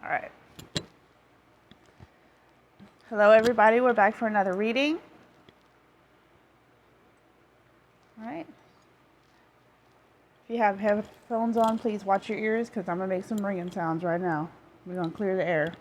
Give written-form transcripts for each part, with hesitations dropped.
All right. Hello, everybody. We're back for another reading. All right. If you have headphones on, please watch your ears because I'm going to make some ringing sounds right now. We're going to clear the air.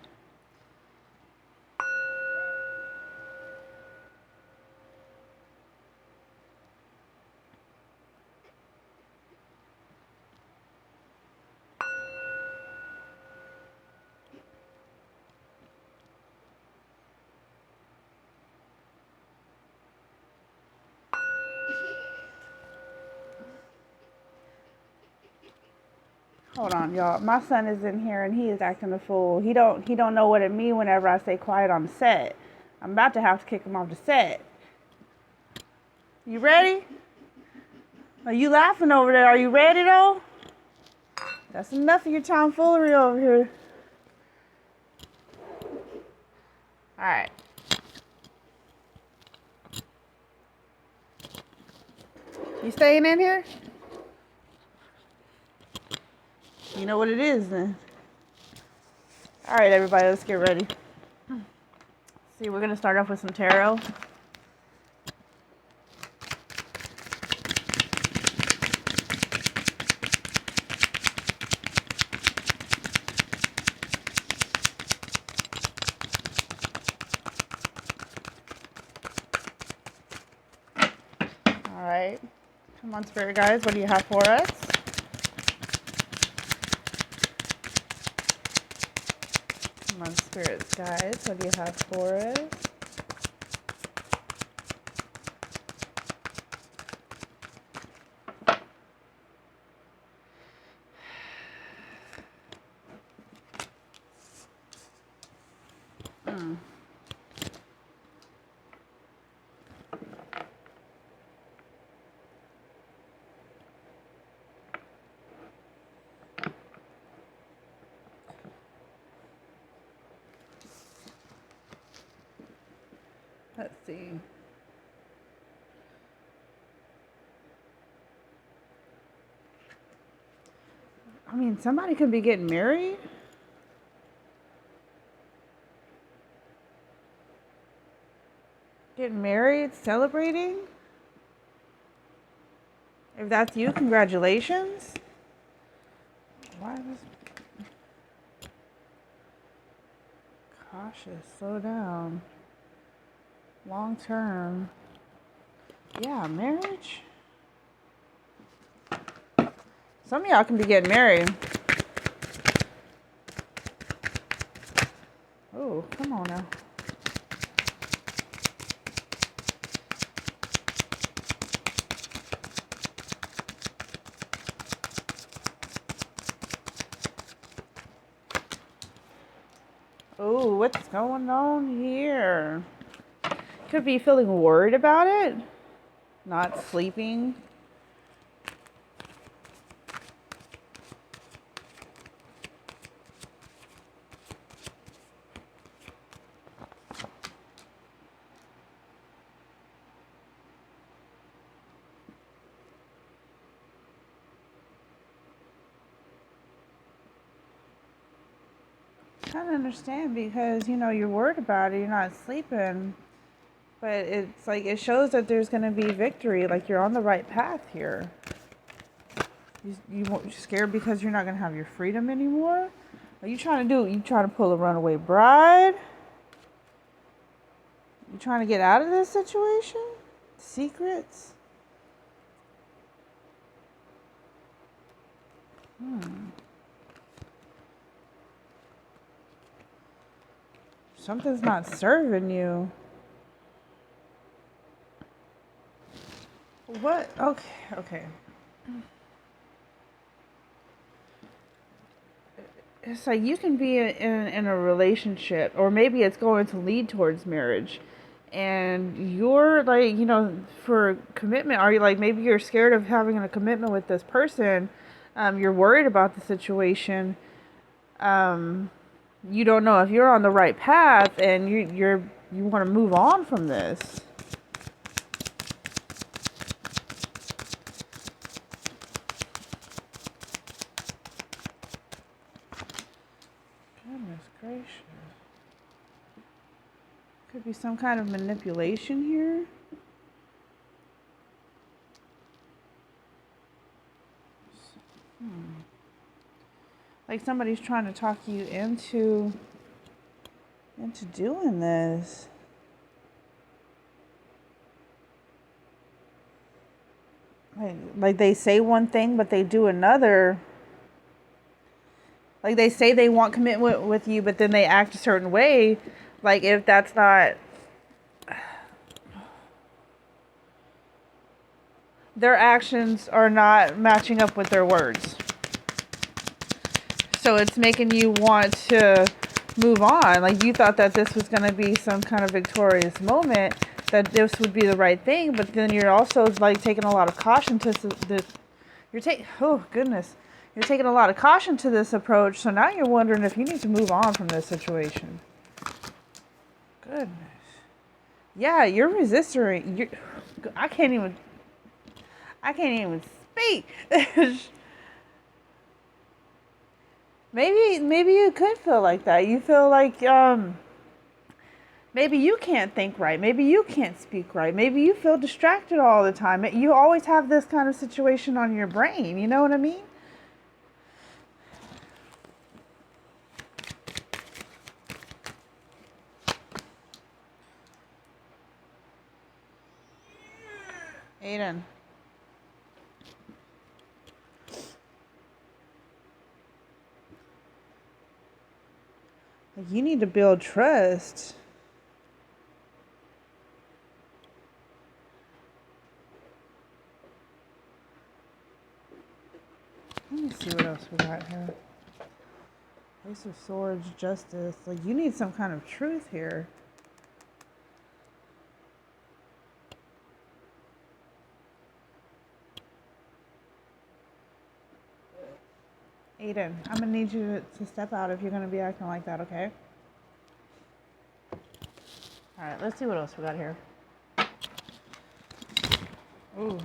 Hold on, y'all. My son is in here and he is acting a fool. He don't know what it means whenever I say quiet on the set. I'm about to have to kick him off the set. You ready? Are you laughing over there? Are you ready though? That's enough of your tomfoolery over here. All right. You staying in here? You know what it is then. All right, everybody, let's get ready. See, we're going to start off with some tarot. All right. Come on, Spirit guides, what do you have for us? Come on, Spirit guides, what do you have for us? Let's see. I mean, somebody could be getting married. Getting married, celebrating. If that's you, congratulations. Why is this? Cautious, slow down. Long term. Yeah, marriage. Some of y'all can be getting married. Oh, come on now. Oh, what's going on here? Could be feeling worried about it. Not sleeping. I kind of understand because, you're worried about it. You're not sleeping. But it's like, it shows that there's going to be victory. Like, you're on the right path here. You're scared because you're not going to have your freedom anymore? Are you trying to do? You trying to pull a runaway bride? You trying to get out of this situation? Secrets? Something's not serving you. What? Okay. It's like you can be in a relationship, or maybe it's going to lead towards marriage, and you're like, for commitment, are you like, maybe you're scared of having a commitment with this person, you're worried about the situation, you don't know if you're on the right path, and you want to move on from this. Goodness. gracious. Could be some kind of manipulation here. Like somebody's trying to talk you into doing this. Like they say one thing, but they do another. Like they say they want commitment with you, but then they act a certain way. Like if that's not... Their actions are not matching up with their words. So it's making you want to move on. Like you thought that this was going to be some kind of victorious moment, that this would be the right thing, but then you're also like taking a lot of caution to this. You're taking a lot of caution to this approach. So now you're wondering if you need to move on from this situation. Goodness. Yeah, you're resisting. I can't even speak. Maybe you could feel like that. You feel like maybe you can't think right. Maybe you can't speak right. Maybe you feel distracted all the time. You always have this kind of situation on your brain. You know what I mean? Aiden. You need to build trust. Let me see what else we got here. Ace of Swords, Justice. Like you need some kind of truth here. Aiden, I'm going to need you to step out if you're going to be acting like that, okay? Alright, let's see what else we got here. Ooh.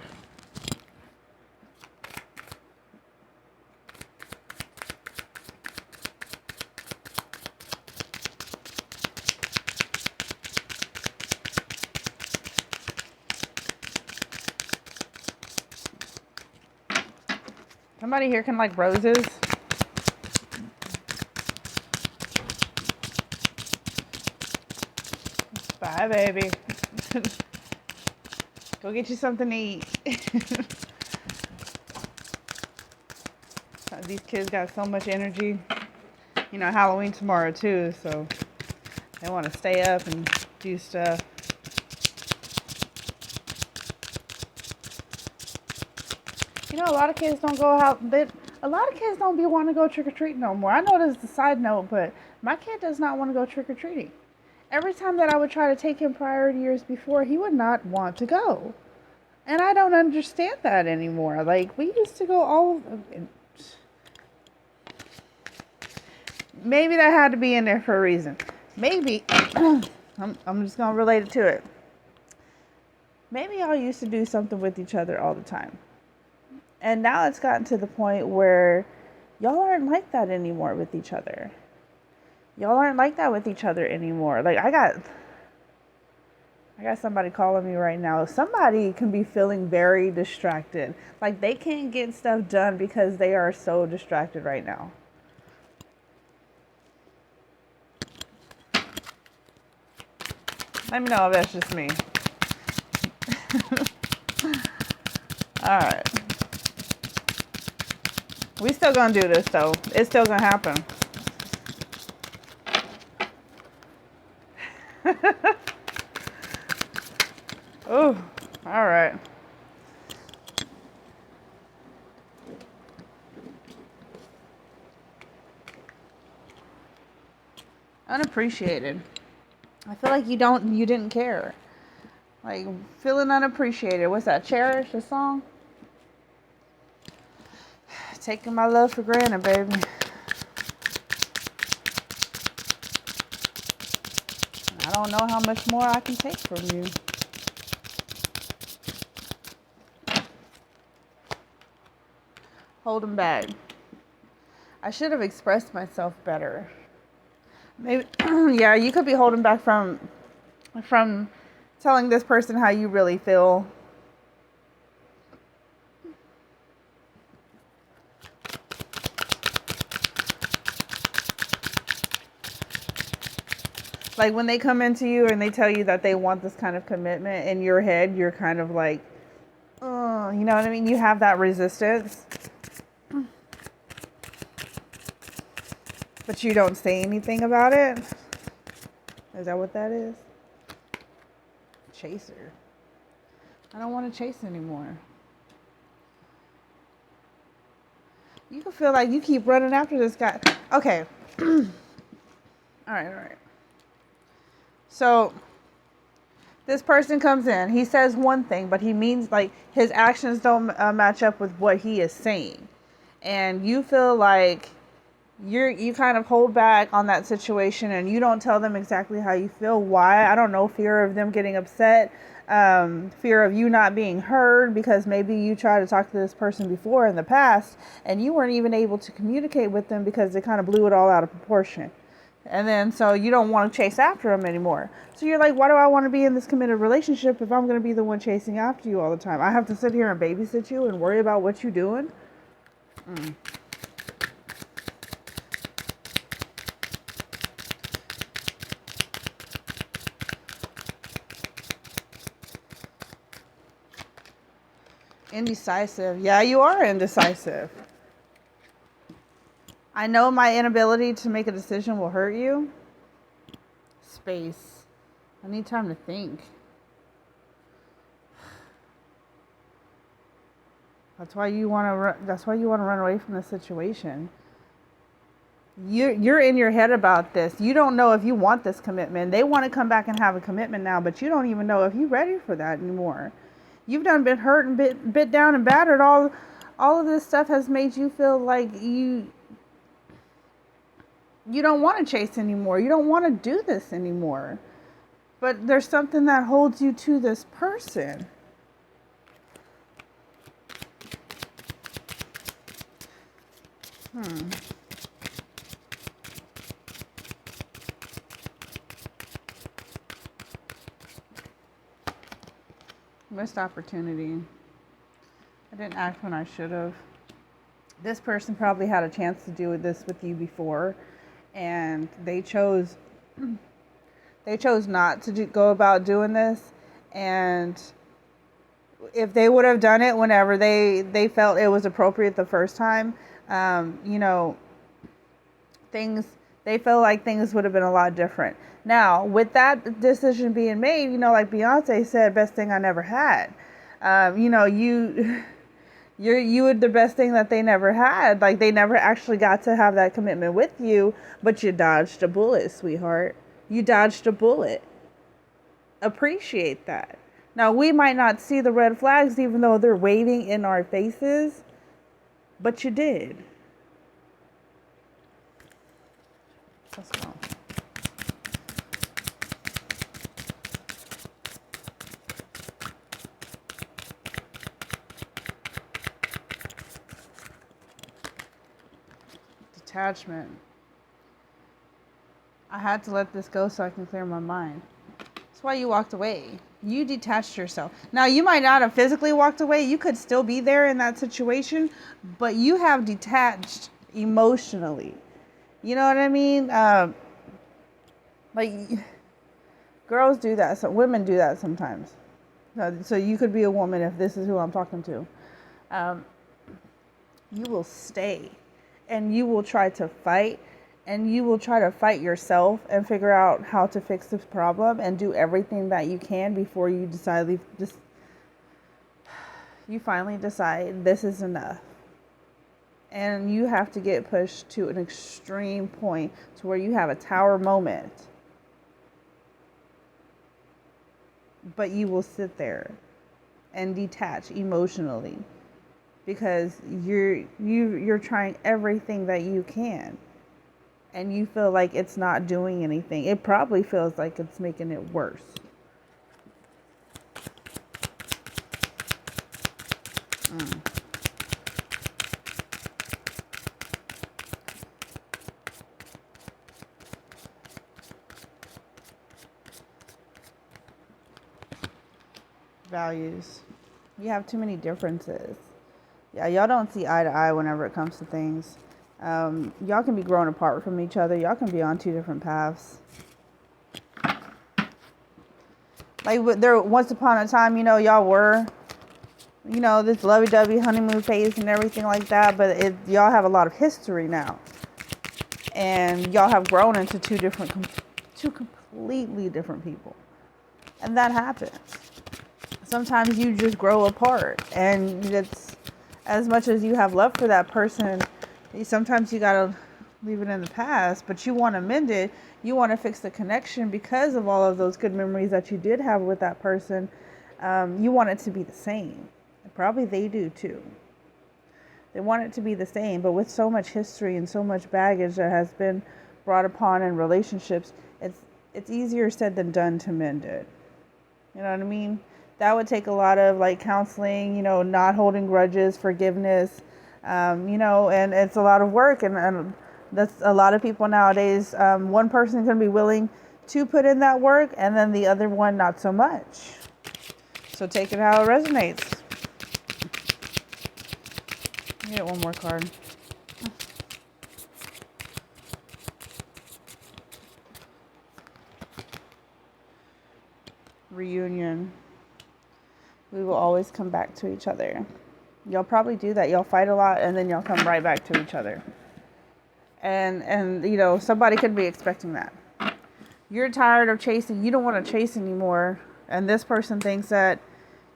Somebody here can like roses. Bye, baby. Go get you something to eat. These kids got so much energy. You know, Halloween tomorrow too, so they want to stay up and do stuff. You know, a lot of kids don't go out. A lot of kids don't be wanting to go trick-or-treating no more. I know this is a side note, but my kid does not want to go trick-or-treating. Every time that I would try to take him prior to years before, he would not want to go. And I don't understand that anymore. Like, we used to go all... Maybe that had to be in there for a reason. Maybe... I'm just going to relate it to it. Maybe y'all used to do something with each other all the time. And now it's gotten to the point where y'all aren't like that anymore with each other. Y'all aren't like that with each other anymore. Like, I got somebody calling me right now. Somebody can be feeling very distracted. Like, they can't get stuff done because they are so distracted right now. Let me know if that's just me. Alright. We still gonna do this though. It's still gonna happen. Oh, all right. Unappreciated. I feel like you didn't care. Like, feeling unappreciated. What's that? Cherish, the song? Taking my love for granted, baby. I don't know how much more I can take from you. Holding back. I should have expressed myself better. Maybe, yeah, you could be holding back from telling this person how you really feel. Like when they come into you and they tell you that they want this kind of commitment, in your head, you're kind of like, oh, you know what I mean? You have that resistance. But you don't say anything about it. Is that what that is? Chaser. I don't want to chase anymore. You can feel like you keep running after this guy. Okay. All right. So this person comes in. He says one thing, but he means like his actions don't match up with what he is saying. And you feel like you kind of hold back on that situation and you don't tell them exactly how you feel. Why? I don't know. Fear of them getting upset. Fear of you not being heard, because maybe you tried to talk to this person before in the past and you weren't even able to communicate with them because they kind of blew it all out of proportion. And then so you don't want to chase after them anymore. So you're like, why do I want to be in this committed relationship if I'm going to be the one chasing after you all the time? I have to sit here and babysit you and worry about what you're doing? Indecisive. Yeah, you are indecisive. I know my inability to make a decision will hurt you. Space. I need time to think. That's why you want to. That's why you want to run away from the situation. You're in your head about this. You don't know if you want this commitment. They want to come back and have a commitment now, but you don't even know if you're ready for that anymore. You've been hurt and bit down and battered. All of this stuff has made you feel like you don't want to chase anymore. You don't want to do this anymore. But there's something that holds you to this person. Missed opportunity. I didn't act when I should have. This person probably had a chance to do this with you before, and they chose not to go about doing this. And if they would have done it whenever they felt it was appropriate the first time, they felt like things would have been a lot different. Now, with that decision being made, like Beyonce said, best thing I never had. You were the best thing that they never had. Like, they never actually got to have that commitment with you, but you dodged a bullet, sweetheart. You dodged a bullet. Appreciate that. Now, we might not see the red flags even though they're waving in our faces, but you did. Let's go. Detachment. I had to let this go so I can clear my mind. That's why you walked away. You detached yourself. Now, you might not have physically walked away. You could still be there in that situation, but you have detached emotionally. You know what I mean? Like, girls do that. So women do that sometimes. So you could be a woman if this is who I'm talking to. You will stay. And you will try to fight, and you will try to fight yourself and figure out how to fix this problem and do everything that you can before you you finally decide this is enough. And you have to get pushed to an extreme point to where you have a tower moment. But you will sit there and detach emotionally. Because you're trying everything that you can, and you feel like it's not doing anything. It probably feels like it's making it worse. values. You have too many differences. Yeah, y'all don't see eye to eye whenever it comes to things. Y'all can be growing apart from each other. Y'all can be on two different paths. Like there, once upon a time, y'all were, this lovey-dovey honeymoon phase and everything like that. But y'all have a lot of history now, and y'all have grown into two completely different people, and that happens. Sometimes you just grow apart, and it's as much as you have love for that person. Sometimes you gotta leave it in the past, but you want to mend it. You want to fix the connection because of all of those good memories that you did have with that person. You want it to be the same. Probably they do too. They want it to be the same, but with so much history and so much baggage that has been brought upon in relationships, it's easier said than done to mend it. You know what I mean? That would take a lot of counseling, not holding grudges, forgiveness, and it's a lot of work, and that's a lot of people nowadays. One person can be willing to put in that work, and then the other one not so much. So take it how it resonates. Get one more card. Reunion. We will always come back to each other. Y'all probably do that. Y'all fight a lot, and then y'all come right back to each other. And somebody could be expecting that. You're tired of chasing. You don't want to chase anymore. And this person thinks that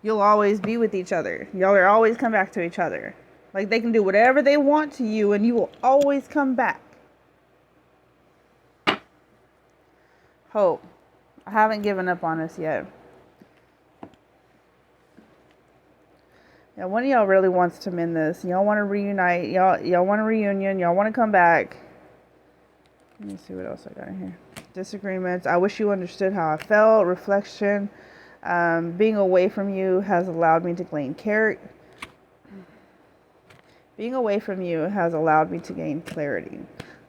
you'll always be with each other. Y'all will always come back to each other. Like they can do whatever they want to you, and you will always come back. Hope. I haven't given up on us yet. Yeah, one of y'all really wants to mend this. Y'all want to reunite. Y'all want a reunion. Y'all want to come back. Let me see what else I got in here. Disagreements. I wish you understood how I felt. Reflection. Being away from you has allowed me to gain clarity. Being away from you has allowed me to gain clarity.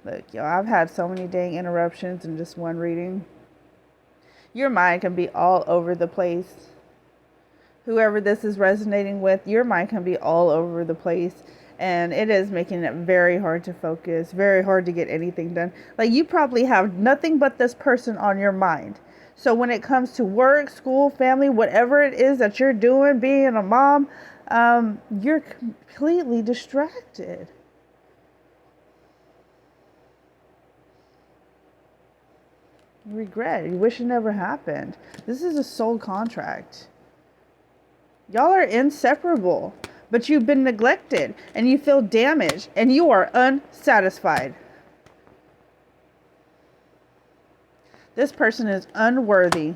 Look, I've had so many dang interruptions in just one reading. Your mind can be all over the place. Whoever this is resonating with, your mind can be all over the place. And it is making it very hard to focus, very hard to get anything done. Like you probably have nothing but this person on your mind. So when it comes to work, school, family, whatever it is that you're doing, being a mom, you're completely distracted. You regret. You wish it never happened. This is a soul contract. Y'all are inseparable, but you've been neglected and you feel damaged and you are unsatisfied. This person is unworthy.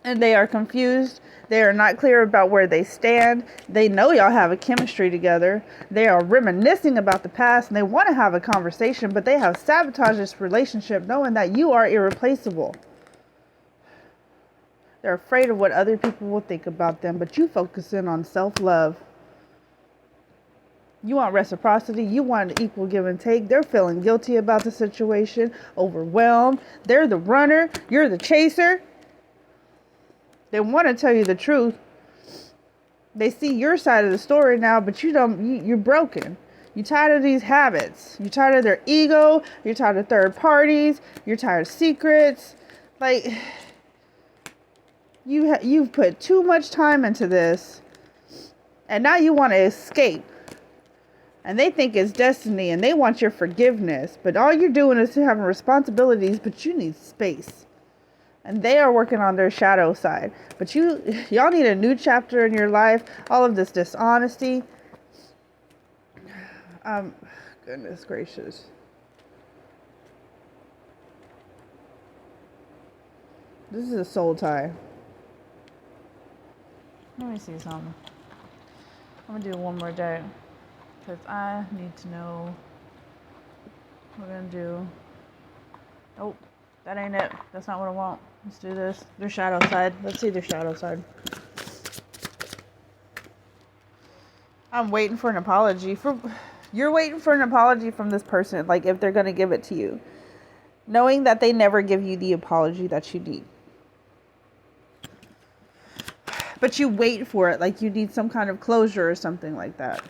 And they are confused. They are not clear about where they stand. They know y'all have a chemistry together. They are reminiscing about the past and they want to have a conversation, but they have sabotaged this relationship knowing that you are irreplaceable. They're afraid of what other people will think about them, but you focus in on self-love. You want reciprocity. You want equal give and take. They're feeling guilty about the situation, overwhelmed. They're the runner. You're the chaser. They want to tell you the truth. They see your side of the story now, but you're broken. You're tired of these habits. You're tired of their ego. You're tired of third parties. You're tired of secrets. Like, you've put too much time into this, and now you want to escape. And they think it's destiny, and they want your forgiveness. But all you're doing is having responsibilities, but you need space. And they are working on their shadow side. But y'all need a new chapter in your life. All of this dishonesty. Goodness gracious. This is a soul tie. Let me see something. I'm going to do one more day. Because I need to know what we're going to do. Oh, that ain't it. That's not what I want. Let's do this. Their shadow side. Let's see their shadow side. I'm waiting for an apology. You're waiting for an apology from this person, like if they're going to give it to you. Knowing that they never give you the apology that you need. But you wait for it, like you need some kind of closure or something like that.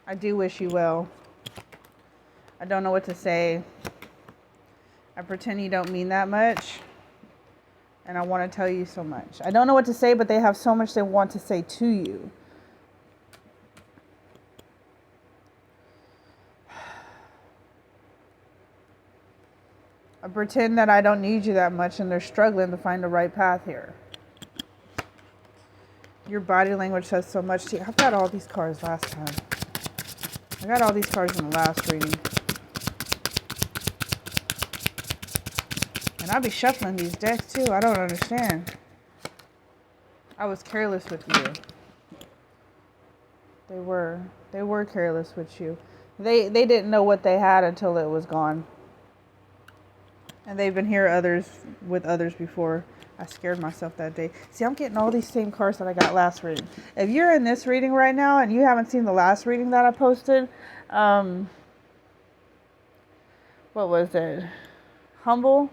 I do wish you well. I don't know what to say. I pretend you don't mean that much. And I want to tell you so much. I don't know what to say, but they have so much they want to say to you. I pretend that I don't need you that much, and they're struggling to find the right path here. Your body language says so much to you. I've got all these cards last time. I got all these cards in the last reading. And I'll be shuffling these decks too. I don't understand. I was careless with you. They were careless with you. They didn't know what they had until it was gone. And they've been here with others before. I scared myself that day. See, I'm getting all these same cards that I got last reading. If you're in this reading right now and you haven't seen the last reading that I posted, what was it? Humble?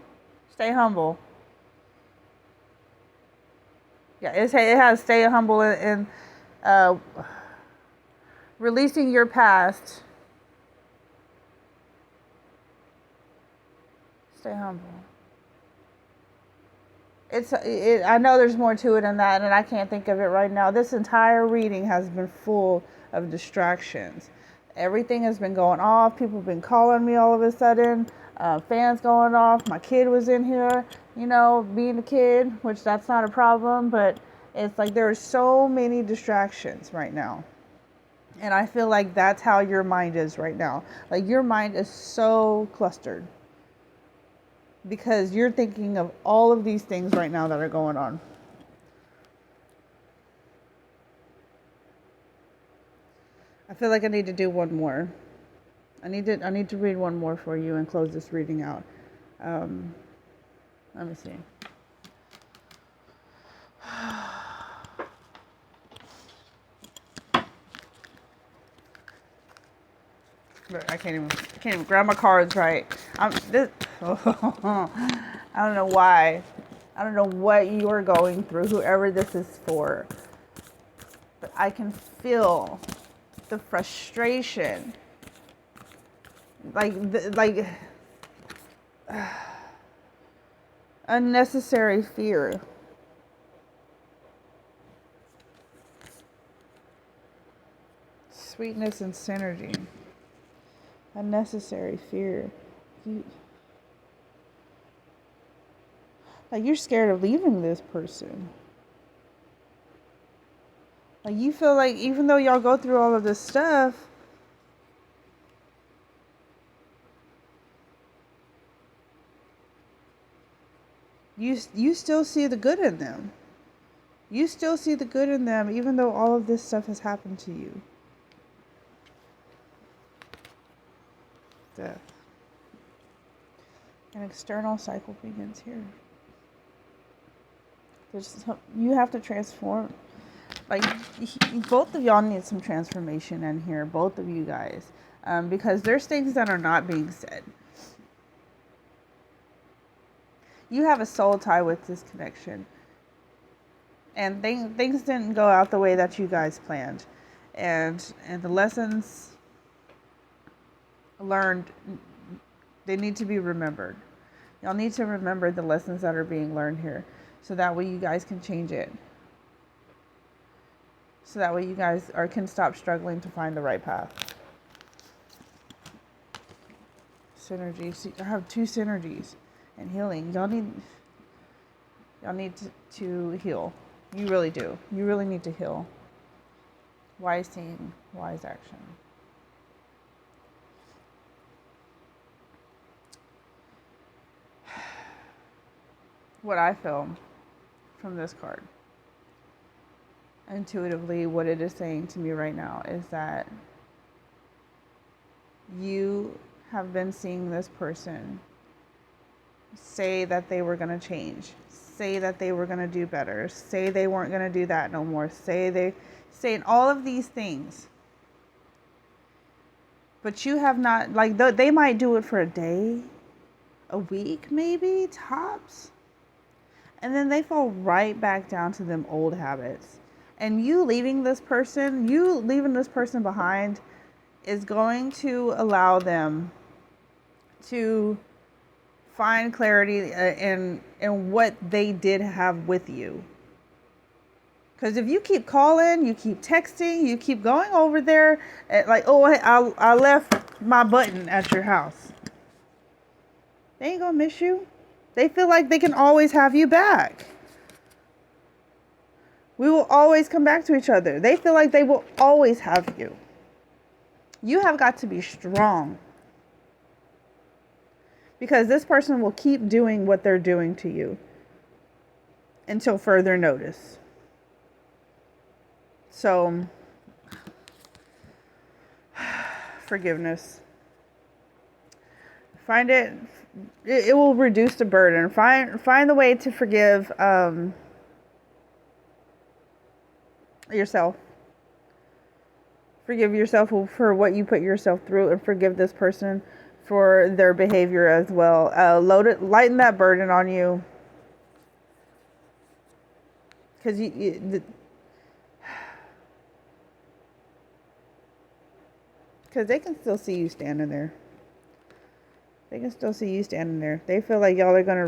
Stay humble. Yeah, it has stay humble and releasing your past. Stay humble. I know there's more to it than that, and I can't think of it right now. This entire reading has been full of distractions. Everything has been going off. People have been calling me all of a sudden. Fans going off. My kid was in here, being a kid, which that's not a problem, but it's like there are so many distractions right now. And I feel like that's how your mind is right now. Like your mind is so clustered. Because you're thinking of all of these things right now that are going on. I feel like I need to do one more. I need to read one more for you and close this reading out. Let me see. I can't even grab my cards right. I don't know why. I don't know what you're going through, whoever this is for. But I can feel the frustration. Unnecessary fear. Sweetness and synergy. Unnecessary fear. You're scared of leaving this person. You feel like even though y'all go through all of this stuff, you still see the good in them. You still see the good in them even though all of this stuff has happened to you. Death. An external cycle begins here. You have to transform. Both of y'all need some transformation in here. Both of you guys. Because there's things that are not being said. You have a soul tie with this connection. And things didn't go out the way that you guys planned. And the lessons learned, they need to be remembered. Y'all need to remember the lessons that are being learned here, so that way you guys can change it. So that way you guys can stop struggling to find the right path. Synergy. See, I have two synergies and healing. Y'all need to heal. You really do. You really need to heal. Wise seeing, wise action. What I feel from this card, intuitively, what it is saying to me right now is that you have been seeing this person say that they were going to change, say that they were going to do better, say they weren't going to do that no more, saying all of these things. But you have not, like, they might do it for a day, a week, maybe, tops. And then they fall right back down to them old habits. And you leaving this person behind is going to allow them to find clarity in what they did have with you. Because if you keep calling, you keep texting, you keep going over there, like, oh, I left my button at your house. They ain't gonna miss you. They feel like they can always have you back. We will always come back to each other. They feel like they will always have you. You have got to be strong. Because this person will keep doing what they're doing to you until further notice. So, forgiveness. Find it will reduce the burden. Find the way to forgive yourself. Forgive yourself for what you put yourself through, and forgive this person for their behavior as well. Lighten that burden on you, because because they can still see you standing there. They can still see you standing there. They feel like y'all are gonna